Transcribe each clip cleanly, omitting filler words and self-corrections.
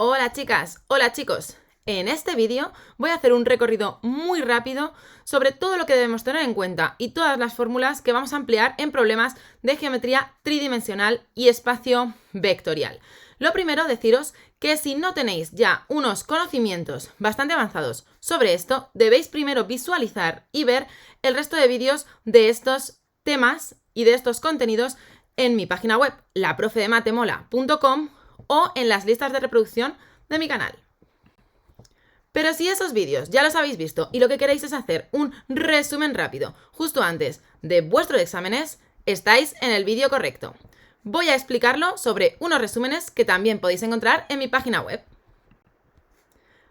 Hola chicas, hola chicos. En este vídeo voy a hacer un recorrido muy rápido sobre todo lo que debemos tener en cuenta y todas las fórmulas que vamos a emplear en problemas de geometría tridimensional y espacio vectorial. Lo primero, deciros que si no tenéis ya unos conocimientos bastante avanzados sobre esto, debéis primero visualizar y ver el resto de vídeos de estos temas y de estos contenidos en mi página web, laprofedematemola.com, o en las listas de reproducción de mi canal. Pero si esos vídeos ya los habéis visto y lo que queréis es hacer un resumen rápido justo antes de vuestros exámenes, estáis en el vídeo correcto. Voy a explicarlo sobre unos resúmenes que también podéis encontrar en mi página web.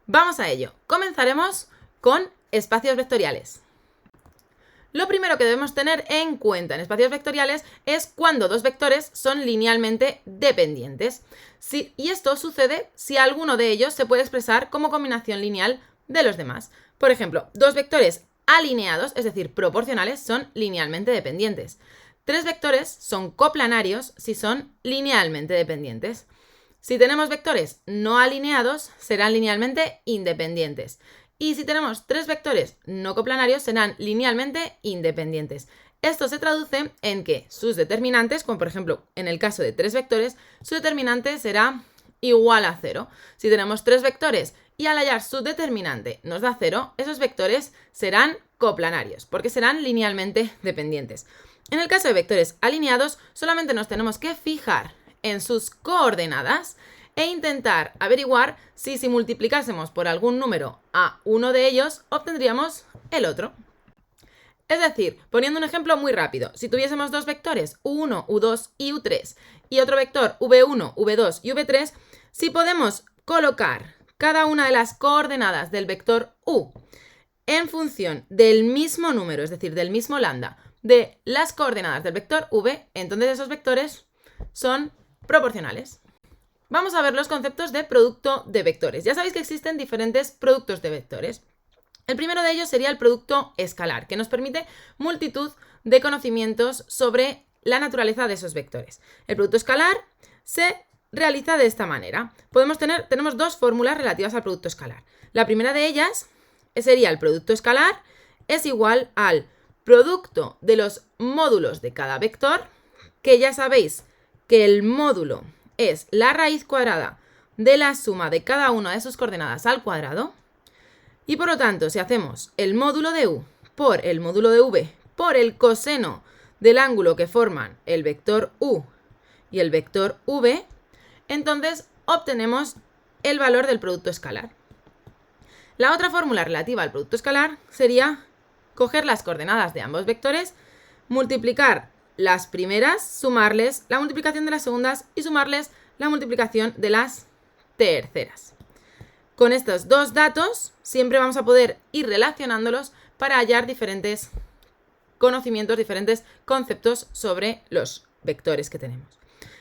Vamos a ello. Comenzaremos con espacios vectoriales. Lo primero que debemos tener en cuenta en espacios vectoriales es cuando dos vectores son linealmente dependientes. Y esto sucede si alguno de ellos se puede expresar como combinación lineal de los demás. Por ejemplo, dos vectores alineados, es decir, proporcionales, son linealmente dependientes. Tres vectores son coplanarios si son linealmente dependientes. Si tenemos vectores no alineados, serán linealmente independientes. Y si tenemos tres vectores no coplanarios, serán linealmente independientes. Esto se traduce en que sus determinantes, como por ejemplo en el caso de tres vectores, su determinante será igual a 0. Si tenemos tres vectores y al hallar su determinante nos da 0, esos vectores serán coplanarios, porque serán linealmente dependientes. En el caso de vectores alineados, solamente nos tenemos que fijar en sus coordenadas e intentar averiguar si multiplicásemos por algún número a uno de ellos, obtendríamos el otro. Es decir, poniendo un ejemplo muy rápido, si tuviésemos dos vectores, u1, u2 y u3, y otro vector, v1, v2 y v3, si podemos colocar cada una de las coordenadas del vector u en función del mismo número, es decir, del mismo lambda, de las coordenadas del vector v, entonces esos vectores son proporcionales. Vamos a ver los conceptos de producto de vectores. Ya sabéis que existen diferentes productos de vectores. El primero de ellos sería el producto escalar, que nos permite multitud de conocimientos sobre la naturaleza de esos vectores. El producto escalar se realiza de esta manera. Tenemos dos fórmulas relativas al producto escalar. La primera de ellas sería el producto escalar es igual al producto de los módulos de cada vector, que ya sabéis que el módulo es la raíz cuadrada de la suma de cada una de sus coordenadas al cuadrado. Y por lo tanto, si hacemos el módulo de u por el módulo de v por el coseno del ángulo que forman el vector u y el vector v, entonces obtenemos el valor del producto escalar. La otra fórmula relativa al producto escalar sería coger las coordenadas de ambos vectores, multiplicar las primeras, sumarles la multiplicación de las segundas y sumarles la multiplicación de las terceras. Con estos dos datos siempre vamos a poder ir relacionándolos para hallar diferentes conocimientos, diferentes conceptos sobre los vectores que tenemos.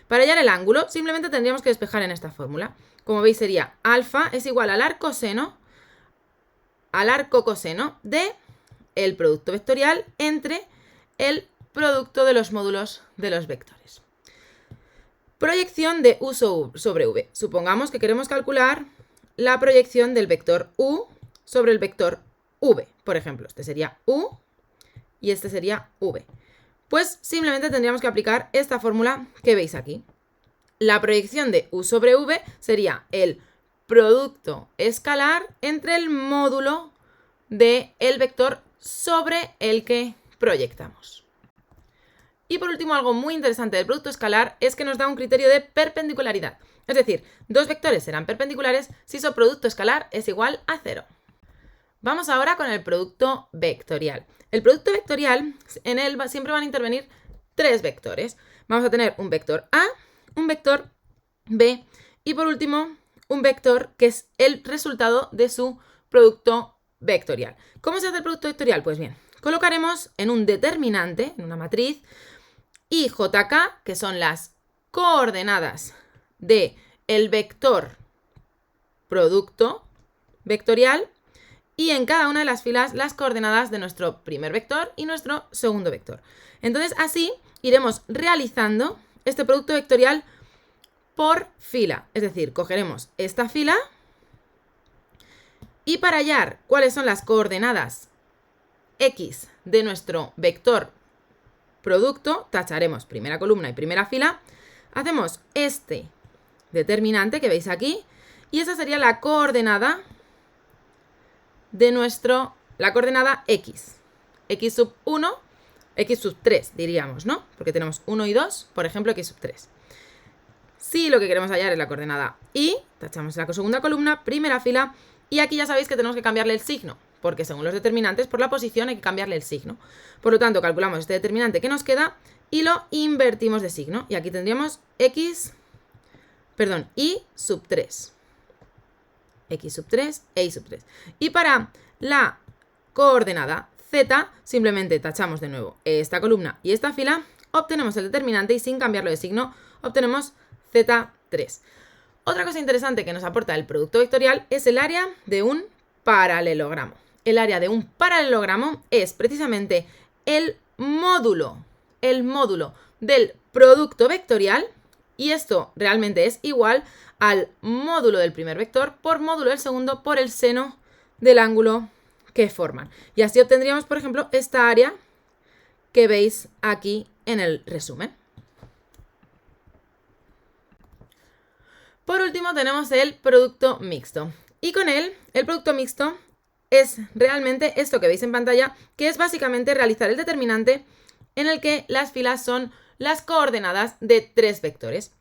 Para hallar el ángulo simplemente tendríamos que despejar en esta fórmula. Como veis sería alfa es igual al arcoseno de el producto vectorial entre el producto de los módulos de los vectores. Proyección de u sobre v. Supongamos que queremos calcular la proyección del vector u sobre el vector v. Por ejemplo, este sería u y este sería v. Pues simplemente tendríamos que aplicar esta fórmula que veis aquí. La proyección de u sobre v sería el producto escalar entre el módulo del vector sobre el que proyectamos. Y por último, algo muy interesante del producto escalar es que nos da un criterio de perpendicularidad. Es decir, dos vectores serán perpendiculares si su producto escalar es igual a 0. Vamos ahora con el producto vectorial. El producto vectorial, en él siempre van a intervenir tres vectores. Vamos a tener un vector A, un vector B y por último un vector que es el resultado de su producto vectorial. ¿Cómo se hace el producto vectorial? Pues bien, colocaremos en un determinante, en una matriz, y JK, que son las coordenadas del vector producto vectorial, y en cada una de las filas las coordenadas de nuestro primer vector y nuestro segundo vector. Entonces así iremos realizando este producto vectorial por fila. Es decir, cogeremos esta fila y para hallar cuáles son las coordenadas X de nuestro vector producto, tacharemos primera columna y primera fila, hacemos este determinante que veis aquí y esa sería la coordenada de la coordenada X. X sub 1, X sub 3 diríamos, ¿no? Porque tenemos 1 y 2, por ejemplo, X sub 3. Si lo que queremos hallar es la coordenada Y, tachamos la segunda columna, primera fila, y aquí ya sabéis que tenemos que cambiarle el signo, porque según los determinantes, por la posición hay que cambiarle el signo. Por lo tanto, calculamos este determinante que nos queda y lo invertimos de signo. Y aquí tendríamos Y sub 3. X sub 3 e Y sub 3. Y para la coordenada Z, simplemente tachamos de nuevo esta columna y esta fila, obtenemos el determinante y sin cambiarlo de signo, obtenemos Z3. Otra cosa interesante que nos aporta el producto vectorial es el área de un paralelogramo. El área de un paralelogramo es precisamente el módulo del producto vectorial y esto realmente es igual al módulo del primer vector por módulo del segundo por el seno del ángulo que forman. Y así obtendríamos, por ejemplo, esta área que veis aquí en el resumen. Por último tenemos el producto mixto. Y con él, el producto mixto es realmente esto que veis en pantalla, que es básicamente realizar el determinante en el que las filas son las coordenadas de 3 vectores.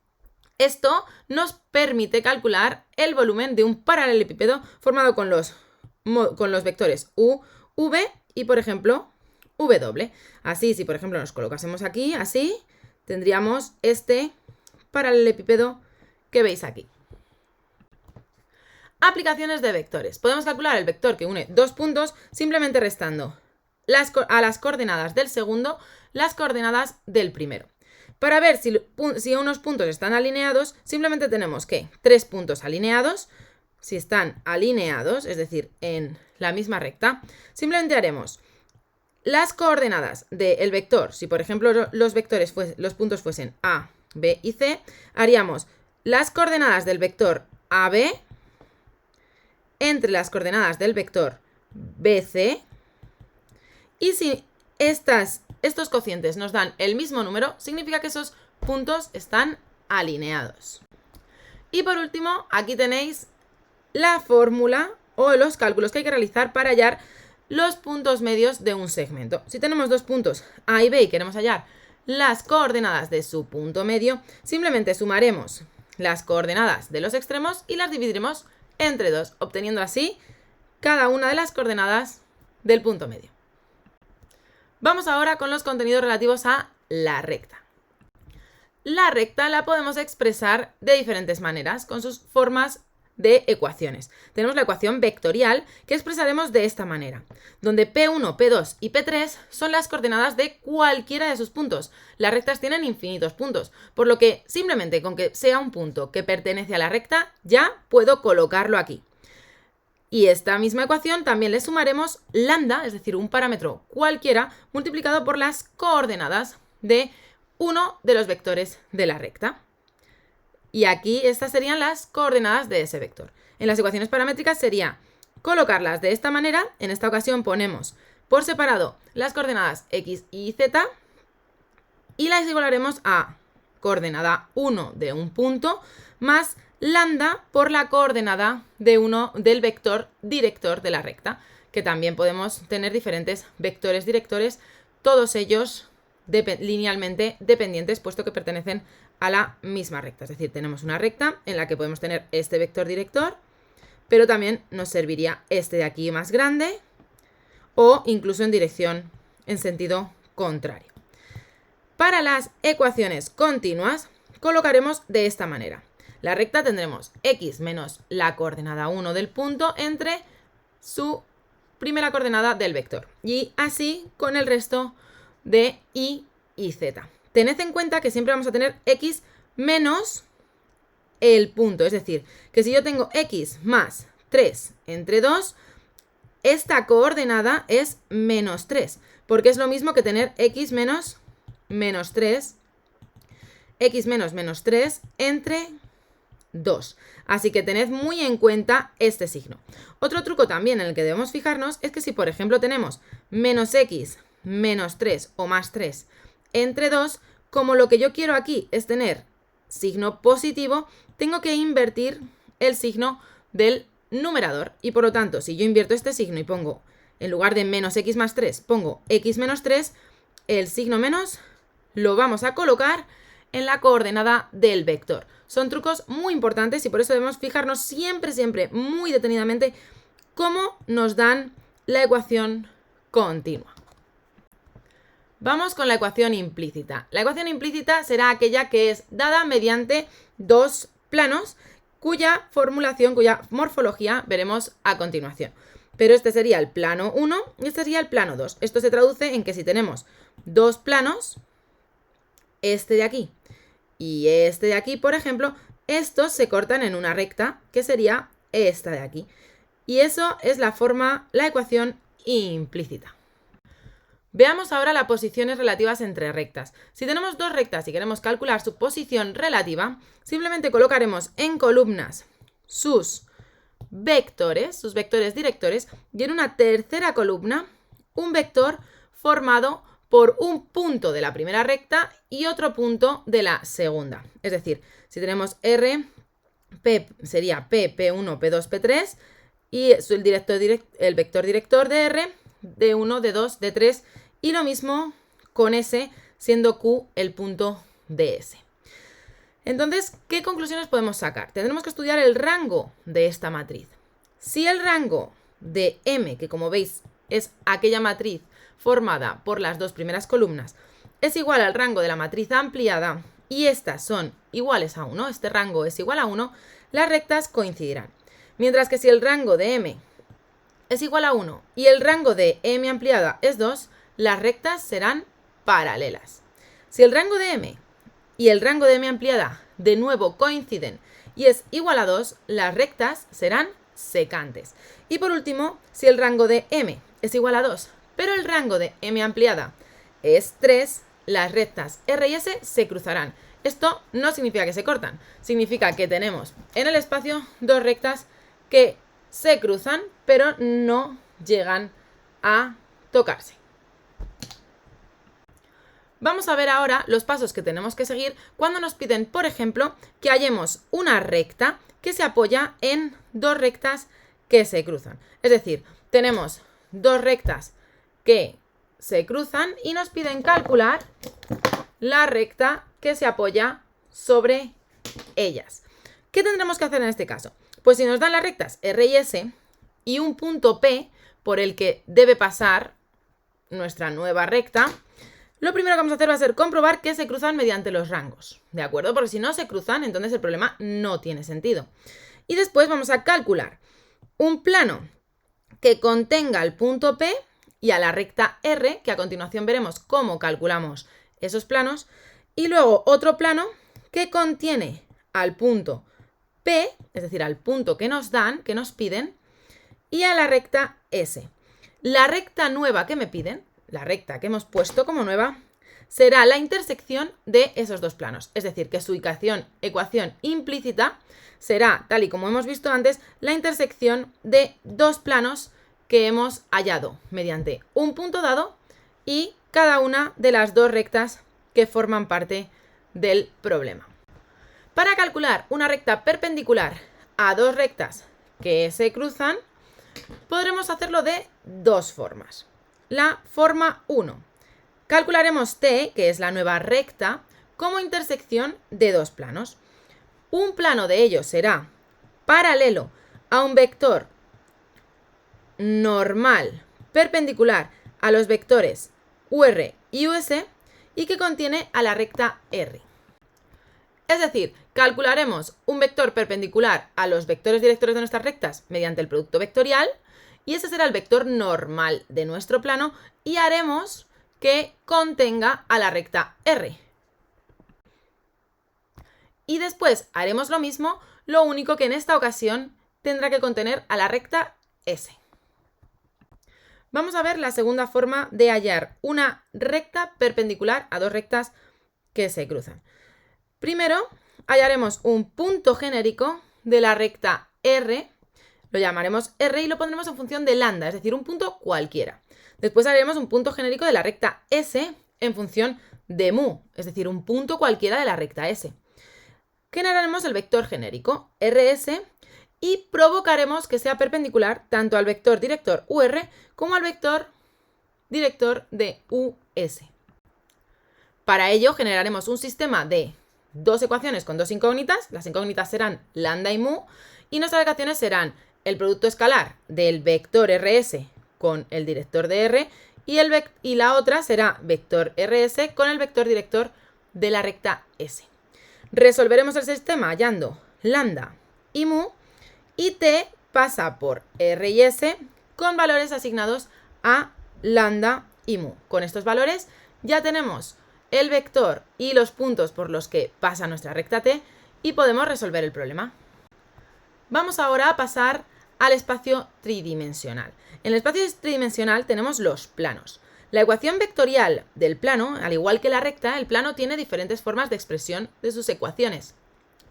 Esto nos permite calcular el volumen de un paralelepípedo formado con los vectores U, V y, por ejemplo, W. Así, si por ejemplo nos colocásemos aquí, así, tendríamos este paralelepípedo que veis aquí. Aplicaciones de vectores. Podemos calcular el vector que une dos puntos simplemente restando a las coordenadas del segundo las coordenadas del primero. Para ver si unos puntos están alineados, simplemente tenemos que 3 puntos alineados, si están alineados, es decir, en la misma recta, simplemente haremos las coordenadas del vector. Si por ejemplo los puntos fuesen A, B y C, haríamos las coordenadas del vector AB entre las coordenadas del vector BC y si estos cocientes nos dan el mismo número, significa que esos puntos están alineados. Y por último, aquí tenéis la fórmula o los cálculos que hay que realizar para hallar los puntos medios de un segmento. Si tenemos dos puntos A y B y queremos hallar las coordenadas de su punto medio, simplemente sumaremos las coordenadas de los extremos y las dividiremos entre 2, obteniendo así cada una de las coordenadas del punto medio. Vamos ahora con los contenidos relativos a la recta. La recta la podemos expresar de diferentes maneras, con sus formas de ecuaciones. Tenemos la ecuación vectorial que expresaremos de esta manera, donde P1, P2 y P3 son las coordenadas de cualquiera de sus puntos. Las rectas tienen infinitos puntos, por lo que simplemente con que sea un punto que pertenece a la recta, ya puedo colocarlo aquí. Y esta misma ecuación también le sumaremos lambda, es decir, un parámetro cualquiera, multiplicado por las coordenadas de uno de los vectores de la recta. Y aquí estas serían las coordenadas de ese vector. En las ecuaciones paramétricas sería colocarlas de esta manera. En esta ocasión ponemos por separado las coordenadas x y z y las igualaremos a coordenada 1 de un punto más lambda por la coordenada del vector director de la recta, que también podemos tener diferentes vectores directores, todos ellos linealmente dependientes, puesto que pertenecen a la misma recta. Es decir, tenemos una recta en la que podemos tener este vector director, pero también nos serviría este de aquí más grande o incluso en sentido contrario. Para las ecuaciones continuas colocaremos de esta manera. La recta tendremos x menos la coordenada 1 del punto entre su primera coordenada del vector. Y así con el resto de y z. Tened en cuenta que siempre vamos a tener x menos el punto. Es decir, que si yo tengo x más 3 entre 2, esta coordenada es menos 3. Porque es lo mismo que tener x menos menos 3. X menos menos 3 entre 2. Así que tened muy en cuenta este signo. Otro truco también en el que debemos fijarnos es que si, por ejemplo, tenemos menos x, menos 3 o más 3 entre 2, como lo que yo quiero aquí es tener signo positivo, tengo que invertir el signo del numerador. Y por lo tanto, si yo invierto este signo y pongo, en lugar de menos x más 3, pongo x menos 3, el signo menos lo vamos a colocar en la coordenada del vector. Son trucos muy importantes y por eso debemos fijarnos siempre, siempre, muy detenidamente cómo nos dan la ecuación continua. Vamos con la ecuación implícita. La ecuación implícita será aquella que es dada mediante dos planos cuya formulación, cuya morfología veremos a continuación. Pero este sería el plano 1 y este sería el plano 2. Esto se traduce en que si tenemos dos planos, este de aquí y este de aquí, por ejemplo, estos se cortan en una recta que sería esta de aquí. Y eso es la ecuación implícita. Veamos ahora las posiciones relativas entre rectas. Si tenemos dos rectas y queremos calcular su posición relativa, simplemente colocaremos en columnas sus vectores directores, y en una tercera columna un vector formado por un punto de la primera recta y otro punto de la segunda. Es decir, si tenemos R, P sería P, P1, P2, P3 y el vector director de R, D1, D2, D3 y lo mismo con S, siendo Q el punto de S. Entonces, ¿qué conclusiones podemos sacar? Tendremos que estudiar el rango de esta matriz. Si el rango de M, que como veis es aquella matriz formada por las dos primeras columnas, es igual al rango de la matriz ampliada y estas son iguales a 1, este rango es igual a 1, las rectas coincidirán. Mientras que si el rango de M es igual a 1 y el rango de M ampliada es 2, las rectas serán paralelas. Si el rango de M y el rango de M ampliada de nuevo coinciden y es igual a 2, las rectas serán secantes. Y por último, si el rango de M es igual a 2, pero el rango de M ampliada es 3, las rectas R y S se cruzarán. Esto no significa que se cortan, significa que tenemos en el espacio dos rectas que se cruzan, pero no llegan a tocarse. Vamos a ver ahora los pasos que tenemos que seguir cuando nos piden, por ejemplo, que hallemos una recta que se apoya en dos rectas que se cruzan. Es decir, tenemos dos rectas que se cruzan y nos piden calcular la recta que se apoya sobre ellas. ¿Qué tendremos que hacer en este caso? Pues si nos dan las rectas R y S y un punto P por el que debe pasar nuestra nueva recta, lo primero que vamos a hacer va a ser comprobar que se cruzan mediante los rangos, ¿de acuerdo? Porque si no se cruzan, entonces el problema no tiene sentido. Y después vamos a calcular un plano que contenga el punto P y a la recta R, que a continuación veremos cómo calculamos esos planos, y luego otro plano que contiene al punto P, es decir, al punto que nos dan, que nos piden, y a la recta S. La recta nueva que me piden, la recta que hemos puesto como nueva, será la intersección de esos dos planos. Es decir, que su ecuación implícita será, tal y como hemos visto antes, la intersección de dos planos que hemos hallado mediante un punto dado y cada una de las dos rectas que forman parte del problema. Para calcular una recta perpendicular a dos rectas que se cruzan, podremos hacerlo de dos formas. La forma 1. Calcularemos T, que es la nueva recta, como intersección de dos planos. Un plano de ellos será paralelo a un vector normal perpendicular a los vectores UR y US y que contiene a la recta R. Es decir, calcularemos un vector perpendicular a los vectores directores de nuestras rectas mediante el producto vectorial y ese será el vector normal de nuestro plano y haremos que contenga a la recta R. Y después haremos lo mismo, lo único que en esta ocasión tendrá que contener a la recta S. Vamos a ver la segunda forma de hallar una recta perpendicular a dos rectas que se cruzan. Primero, hallaremos un punto genérico de la recta R, lo llamaremos R y lo pondremos en función de lambda, es decir, un punto cualquiera. Después haremos un punto genérico de la recta S en función de mu, es decir, un punto cualquiera de la recta S. Generaremos el vector genérico RS y provocaremos que sea perpendicular tanto al vector director UR como al vector director de US. Para ello generaremos un sistema de dos ecuaciones con dos incógnitas. Las incógnitas serán lambda y mu y nuestras ecuaciones serán el producto escalar del vector RS con el director de R y la otra será vector RS con el vector director de la recta S. Resolveremos el sistema hallando lambda y mu y T pasa por R y S con valores asignados a lambda y mu. Con estos valores ya tenemos el vector y los puntos por los que pasa nuestra recta T y podemos resolver el problema. Vamos ahora a pasar al espacio tridimensional. En el espacio tridimensional tenemos los planos. La ecuación vectorial del plano, al igual que la recta, el plano tiene diferentes formas de expresión de sus ecuaciones.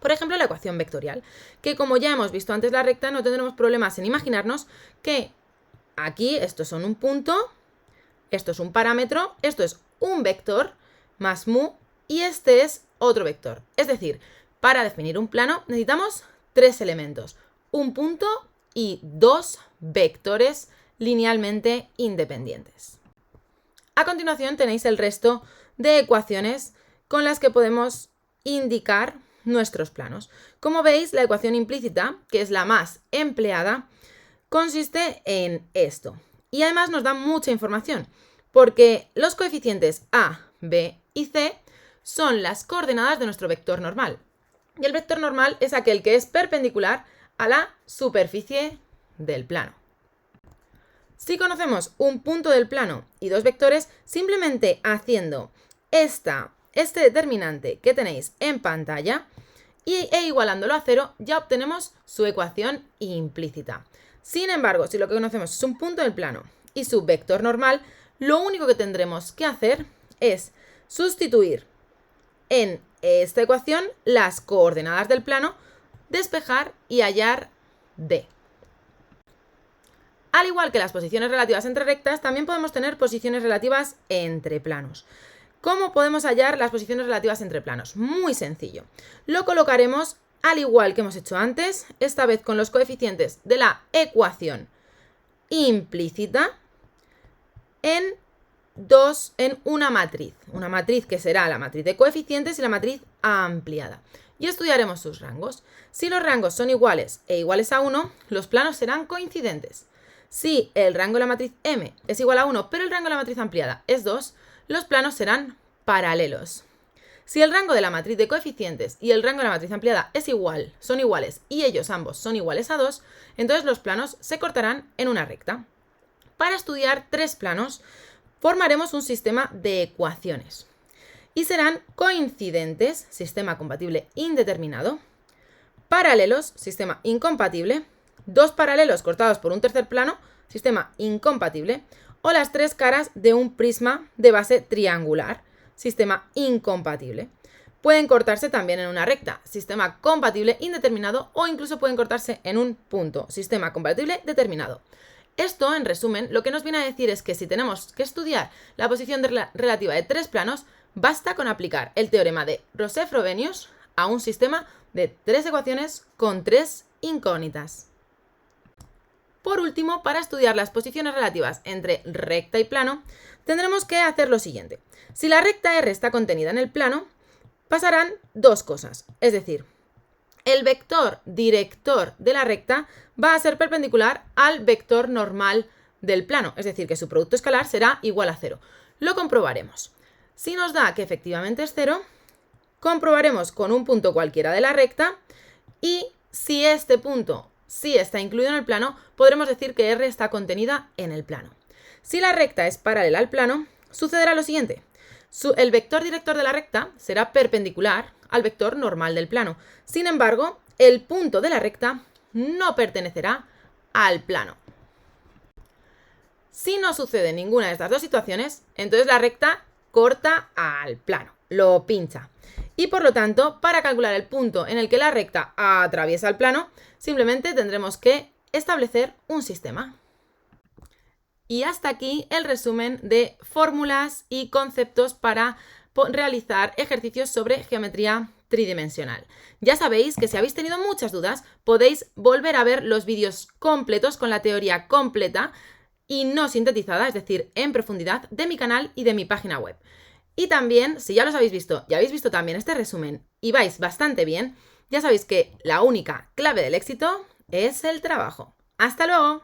Por ejemplo, la ecuación vectorial, que como ya hemos visto antes la recta, no tendremos problemas en imaginarnos que aquí estos son un punto, esto es un parámetro, esto es un vector más mu y este es otro vector. Es decir, para definir un plano necesitamos tres elementos, un punto y dos vectores linealmente independientes. A continuación tenéis el resto de ecuaciones con las que podemos indicar nuestros planos. Como veis, la ecuación implícita, que es la más empleada, consiste en esto. Y además nos da mucha información, porque los coeficientes A, B y C son las coordenadas de nuestro vector normal. Y el vector normal es aquel que es perpendicular a la superficie del plano. Si conocemos un punto del plano y dos vectores, simplemente haciendo este determinante que tenéis en pantalla e igualándolo a 0, ya obtenemos su ecuación implícita. Sin embargo, si lo que conocemos es un punto del plano y su vector normal, lo único que tendremos que hacer es sustituir en esta ecuación las coordenadas del plano, despejar y hallar D. Al igual que las posiciones relativas entre rectas, también podemos tener posiciones relativas entre planos. ¿Cómo podemos hallar las posiciones relativas entre planos? Muy sencillo. Lo colocaremos al igual que hemos hecho antes, esta vez con los coeficientes de la ecuación implícita en una matriz que será la matriz de coeficientes y la matriz ampliada. Y estudiaremos sus rangos. Si los rangos son iguales e iguales a 1, los planos serán coincidentes. Si el rango de la matriz M es igual a 1, pero el rango de la matriz ampliada es 2, los planos serán paralelos. Si el rango de la matriz de coeficientes y el rango de la matriz ampliada son iguales y ellos ambos son iguales a 2, entonces los planos se cortarán en una recta. Para estudiar tres planos, formaremos un sistema de ecuaciones y serán coincidentes, sistema compatible indeterminado, paralelos, sistema incompatible, dos paralelos cortados por un tercer plano, sistema incompatible, o las tres caras de un prisma de base triangular, sistema incompatible. Pueden cortarse también en una recta, sistema compatible indeterminado, o incluso pueden cortarse en un punto, sistema compatible determinado. Esto, en resumen, lo que nos viene a decir es que si tenemos que estudiar la posición relativa de tres planos, basta con aplicar el teorema de Rosset-Frobenius a un sistema de tres ecuaciones con tres incógnitas. Por último, para estudiar las posiciones relativas entre recta y plano, tendremos que hacer lo siguiente. Si la recta R está contenida en el plano, pasarán dos cosas. Es decir, el vector director de la recta va a ser perpendicular al vector normal del plano, es decir, que su producto escalar será igual a 0. Lo comprobaremos. Si nos da que efectivamente es 0, comprobaremos con un punto cualquiera de la recta y si este punto sí está incluido en el plano, podremos decir que R está contenida en el plano. Si la recta es paralela al plano, sucederá lo siguiente. El vector director de la recta será perpendicular al vector normal del plano. Sin embargo, el punto de la recta no pertenecerá al plano. Si no sucede ninguna de estas dos situaciones, entonces la recta corta al plano, lo pincha. Y por lo tanto, para calcular el punto en el que la recta atraviesa el plano, simplemente tendremos que establecer un sistema. Y hasta aquí el resumen de fórmulas y conceptos para realizar ejercicios sobre geometría tridimensional. Ya sabéis que si habéis tenido muchas dudas, podéis volver a ver los vídeos completos con la teoría completa y no sintetizada, es decir, en profundidad, de mi canal y de mi página web. Y también, si ya los habéis visto y habéis visto también este resumen y vais bastante bien, ya sabéis que la única clave del éxito es el trabajo. ¡Hasta luego!